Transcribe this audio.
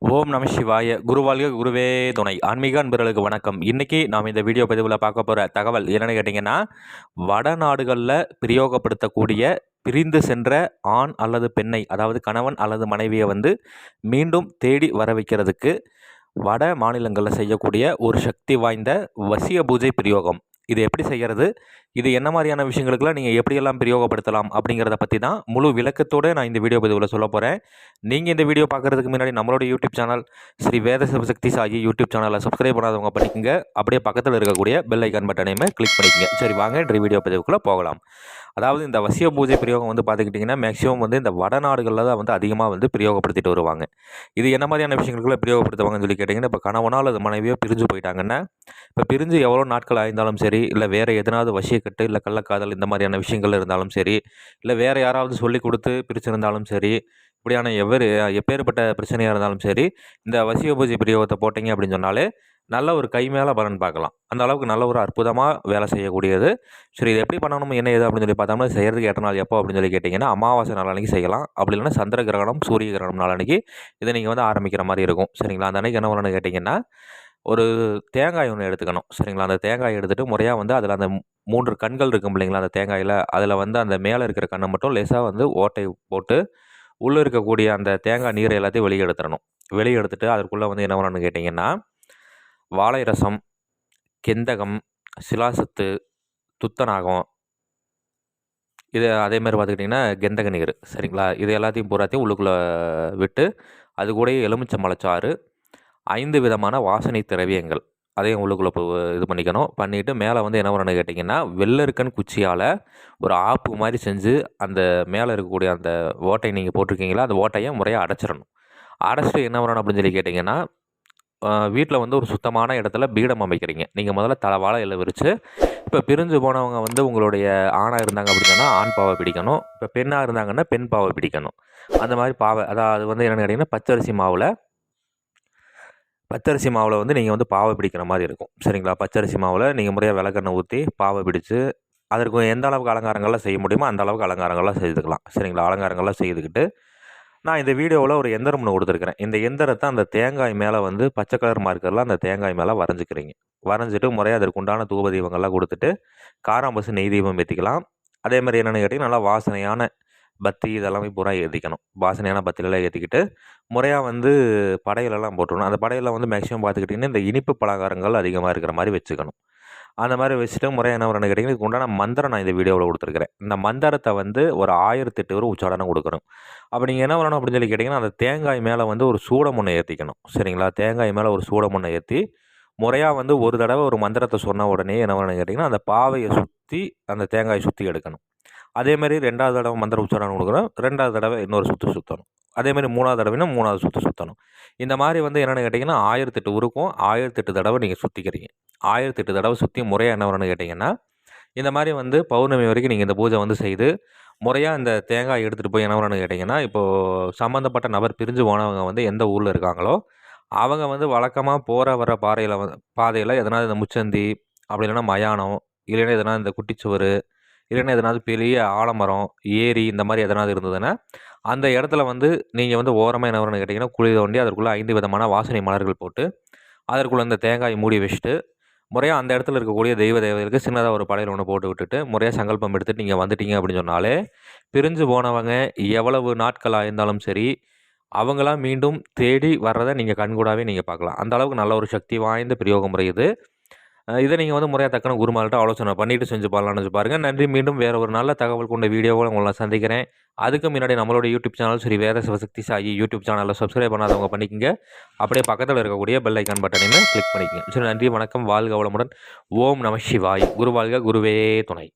ஓம் நம சிவாய குருவாழ்க குருவே துணை ஆன்மீக அன்பர்களுக்கு வணக்கம். இன்றைக்கி நாம் இந்த வீடியோ பதிவில் பார்க்க போகிற தகவல் என்னென்னு கேட்டிங்கன்னா, வடநாடுகளில் பிரயோகப்படுத்தக்கூடிய பிரிந்து சென்ற ஆண் அல்லது பெண்ணை, அதாவது கணவன் அல்லது மனைவியை மீண்டும் தேடி வர வைக்கிறதுக்கு வட மாநிலங்களில் செய்யக்கூடிய ஒரு சக்தி வாய்ந்த வசிய பூஜை பிரயோகம். இது எப்படி செய்கிறது, இது என்ன மாதிரியான விஷயங்களுக்கெல்லாம் நீங்கள் எப்படியெல்லாம் பிரயோகப்படுத்தலாம் அப்படிங்கிறத பற்றி தான் முழு விளக்கத்தோடு நான் இந்த வீடியோ பதிவில் சொல்ல போகிறேன். நீங்கள் இந்த வீடியோ பார்க்குறதுக்கு முன்னாடி நம்மளோட யூடியூப் சேனல் ஸ்ரீ வேத சிவசக்தி சாயி யூடியூப் சேனலை சப்ஸ்கிரைப் பண்ணாதவங்க பண்ணிக்கோங்க. அப்படியே பக்கத்தில் இருக்கக்கூடிய பெல் ஐக்கான் பட்டனையுமே கிளிக் பண்ணிக்கோங்க. சரி, வாங்க இந்த வீடியோ பதிவுக்குள்ளே போகலாம். அதாவது இந்த வசிய பூஜை பிரயோகம் பார்த்துக்கிட்டிங்கன்னா மேக்ஸிமம் இந்த வடநாடுகளில் தான் அதிகமாக பிரயோகப்படுத்திட்டு வருவாங்க. இது என்ன மாதிரியான விஷயங்களுக்குள்ள பிரயோகப்படுத்துவாங்கன்னு சொல்லி கேட்டிங்கன்னா, இப்போ கணவனோ அல்லது மனைவியோ பிரிஞ்சு போயிட்டாங்கன்னா, இப்போ பிரிஞ்சு எவ்வளோ நாட்கள் ஆயிருந்தாலும் சரி, இல்லை வேறு எதனாவது வசியக்கட்டு இல்லை கள்ளக்காதல் இந்த மாதிரியான விஷயங்கள் இருந்தாலும் சரி, இல்லை வேறு யாராவது சொல்லி கொடுத்து பிரிச்சிருந்தாலும் சரி, இப்படியான எப்பேற்பட்ட பிரச்சனையாக இருந்தாலும் சரி, இந்த வசிய பூஜை பிரயோகத்தை போட்டிங்க அப்படின்னு சொன்னாலே நல்ல ஒரு கை மேலே பலன் பார்க்கலாம். அந்த அளவுக்கு நல்ல ஒரு அற்புதமாக வேலை செய்யக்கூடியது. சரி, இது எப்படி பண்ணணும் என்ன ஏது அப்படின்னு சொல்லி பார்த்தோம்னா, செய்கிறதுக்கு ஏற்ற நாள் எப்போ அப்படின்னு சொல்லி கேட்டிங்கன்னா, அமாவாசை நாள் அன்றைக்கி செய்யலாம். அப்படி இல்லைன்னா சந்திர கிரகணம் சூரிய கிரகணம் நாள் அன்றைக்கி இதை நீங்கள் ஆரம்பிக்கிற மாதிரி இருக்கும். சரிங்களா? அந்த அன்றைக்கி என்ன பண்ணணும்னு கேட்டிங்கன்னா, ஒரு தேங்காய் ஒன்று எடுத்துக்கணும். சரிங்களா? அந்த தேங்காய் எடுத்துகிட்டு முறையாக அதில் அந்த 3 கண்கள் இருக்கும் இல்லைங்களா அந்த தேங்காயில், அதில் அந்த மேலே இருக்கிற கண்ணை மட்டும் லேசாக ஓட்டை போட்டு உள்ளே இருக்கக்கூடிய அந்த தேங்காய் நீரை எல்லாத்தையும் வெளியே எடுத்துடணும். வெளியே எடுத்துகிட்டு அதற்குள்ளே என்ன பண்ணணும்னு கேட்டிங்கன்னா, வாழை ரசம், கெந்தகம், சிலாசத்து, துத்தநாகம், இது அதேமாதிரி பார்த்துக்கிட்டிங்கன்னா கெந்தக நீர். சரிங்களா? இது எல்லாத்தையும் பூராத்தையும் உள்ளுக்குள்ளே விட்டு அது கூடயே எலுமிச்சம்பழச்சாறு, 5 விதமான வாசனை திரவியங்கள் அதையும் உள்ளுக்குள்ளே இது பண்ணிக்கணும். பண்ணிவிட்டு மேலே என்ன பண்ணணும்னு கேட்டிங்கன்னா, வெள்ளருக்கன் குச்சியால் ஒரு ஆப்பு மாதிரி செஞ்சு அந்த மேலே இருக்கக்கூடிய அந்த ஓட்டை நீங்கள் போட்டிருக்கீங்களா அந்த ஓட்டையை முறையாக அடைச்சிடணும். அடைச்சிட்டு என்ன பண்ணணும் அப்படின்னு சொல்லி கேட்டிங்கன்னா, வீட்டில் ஒரு சுத்தமான இடத்துல பீடம் அமைக்கிறீங்க. நீங்கள் முதல்ல வாழை இலை விரித்து, இப்போ பிரிஞ்சு போனவங்க உங்களுடைய ஆணாக இருந்தாங்க அப்படின்னா ஆண் பாவை பிடிக்கணும். இப்போ பெண்ணாக இருந்தாங்கன்னா பெண் பாவை பிடிக்கணும். அந்த மாதிரி பாவை, அதாவது என்னென்னு கேட்டிங்கன்னா, பச்சரிசி மாவில் நீங்கள் பாவை பிடிக்கிற மாதிரி இருக்கும். சரிங்களா? பச்சரிசி மாவில் நீங்கள் முறையாக விளக்கெண்ணெய் ஊற்றி பாவை பிடிச்சு, அதற்கு எந்த அளவுக்கு அலங்காரங்கள்லாம் செய்ய முடியுமோ அந்த அளவுக்கு அலங்காரங்கள்லாம் செய்துக்கலாம். சரிங்களா? அலங்காரங்கள்லாம் செய்துக்கிட்டு, நான் இந்த வீடியோவில் ஒரு எந்திரம் ஒன்று கொடுத்துருக்கிறேன். இந்த எந்திரத்தை அந்த தேங்காய் மேலே பச்சை கலர் மார்க்கர்லாம் அந்த தேங்காய் மேலே வரைஞ்சிக்கிறீங்க. வரைஞ்சிட்டு முறையாக அதற்கு உண்டான தூப தீபங்கள்லாம் கொடுத்துட்டு, காராம்பசு நெய் தீபம் ஏற்றிக்கலாம். அதே மாதிரி என்னென்னு கேட்டிங்கன்னா, நல்லா வாசனையான பத்தி இதெல்லாமே பூரா ஏற்றிக்கணும். வாசனையான பத்திலெல்லாம் ஏற்றிக்கிட்டு முறையாக படையலெல்லாம் போட்டுடணும். அந்த படையலில் மேக்ஸிமம் பார்த்துக்கிட்டிங்கன்னா, இந்த இனிப்பு பலகாரங்கள் அதிகமாக இருக்கிற மாதிரி வச்சுக்கணும். அந்த மாதிரி வச்சுட்டு முறையாக என்ன வரணும்னு கேட்டிங்கன்னா, இதுக்கு உண்டான மந்திரம் நான் இந்த வீடியோவில் கொடுத்துருக்கிறேன். இந்த மந்திரத்தை ஒரு 1008 வரை உச்சாடனம் கொடுக்கணும். அப்போ நீங்கள் என்ன பண்ணணும் அப்படின்னு சொல்லி கேட்டிங்கன்னா, அந்த தேங்காய் மேலே ஒரு சூடம் ஒன்று ஏற்றிக்கணும். சரிங்களா? தேங்காய் மேலே ஒரு சூடம் ஒன்று ஏற்றி முறையாக ஒரு தடவை ஒரு மந்திரத்தை சொன்ன உடனே என்ன பண்ணணும்னு கேட்டிங்கன்னா, அந்த பாவையை சுற்றி அந்த தேங்காயை சுற்றி எடுக்கணும். அதேமாதிரி 2வது தடவை மந்திர உச்சாரணம் கொடுக்குறோம். 2வது தடவை இன்னொரு சுற்றணும். அதேமாதிரி 3வது தடவைனா 3வது சுற்றணும். இந்த மாதிரி என்னென்னு கேட்டிங்கன்னா, 1008 உருக்கும். 1008 தடவை நீங்கள் சுற்றிக்கிறீங்க. 1008 தடவை சுற்றி முறையாக என்ன வரணும்னு கேட்டிங்கன்னா, இந்த மாதிரி பௌர்ணமி வரைக்கும் நீங்கள் இந்த பூஜை செய்து முறையாக இந்த தேங்காய் எடுத்துகிட்டு போய் என்ன வரணும்னு கேட்டிங்கன்னா, இப்போது சம்மந்தப்பட்ட நபர் பிரிஞ்சு போனவங்க எந்த ஊரில் இருக்காங்களோ அவங்க வழக்கமாக போகிற வர பாதையில் எதனாவது இந்த முச்சந்தி, அப்படி இல்லைன்னா மயானம், இல்லைன்னா எதனா இந்த குட்டிச்சுவர், இல்லைன்னா எதனாவது பெரிய ஆலமரம், ஏரி இந்த மாதிரி எதனாவது இருந்ததுன்னா, அந்த இடத்துல நீங்கள் ஓரமாக என்ன வரணும்னு கேட்டிங்கன்னா, குழி தோண்டி அதற்குள்ளே 5 விதமான வாசனை மலர்கள் போட்டு அதற்குள்ளே அந்த தேங்காய் மூடி வச்சுட்டு, முறையாக அந்த இடத்துல இருக்கக்கூடிய தேவதைகளுக்கு சின்னதாக ஒரு படையல் ஒன்று போட்டு விட்டுட்டு, முறையாக சங்கல்பம் எடுத்துகிட்டு நீங்கள் வந்துட்டீங்க அப்படின்னு சொன்னாலே, பிரிஞ்சு போனவங்க எவ்வளவு நாட்கள் ஆயிருந்தாலும் சரி, அவங்களாம் மீண்டும் தேடி வர்றதை நீங்கள் கண்கூடாவே நீங்கள் பார்க்கலாம். அந்த அளவுக்கு நல்ல ஒரு சக்தி வாய்ந்த பிரயோக முறை இது. இதை நீங்கள் முறையாக தக்கன குருமார்கிட்ட ஆலோசனை பண்ணிவிட்டு செஞ்சு பாருங்கன்னு பாருங்கள். நன்றி. மீண்டும் வேறு ஒரு நல்ல தகவல் கொண்ட வீடியோவில் உங்களை சந்திக்கிறேன். அதுக்கு முன்னாடி நம்மளோட யூடியூப் சேனல் ஸ்ரீ வேத சிவசக்தி சாயி யூடியூப் சேனலில் சப்ஸ்கிரைப் பண்ணாதவங்க பண்ணிக்கங்க. அப்படியே பக்கத்தில் இருக்கக்கூடிய பெல் ஐக்கான் பட்டனையுமே கிளிக் பண்ணிக்கங்க. சரி, நன்றி, வணக்கம், வாழ்க வளமுடன். ஓம் நம சிவாய். குரு வாழ்க குருவே துணை.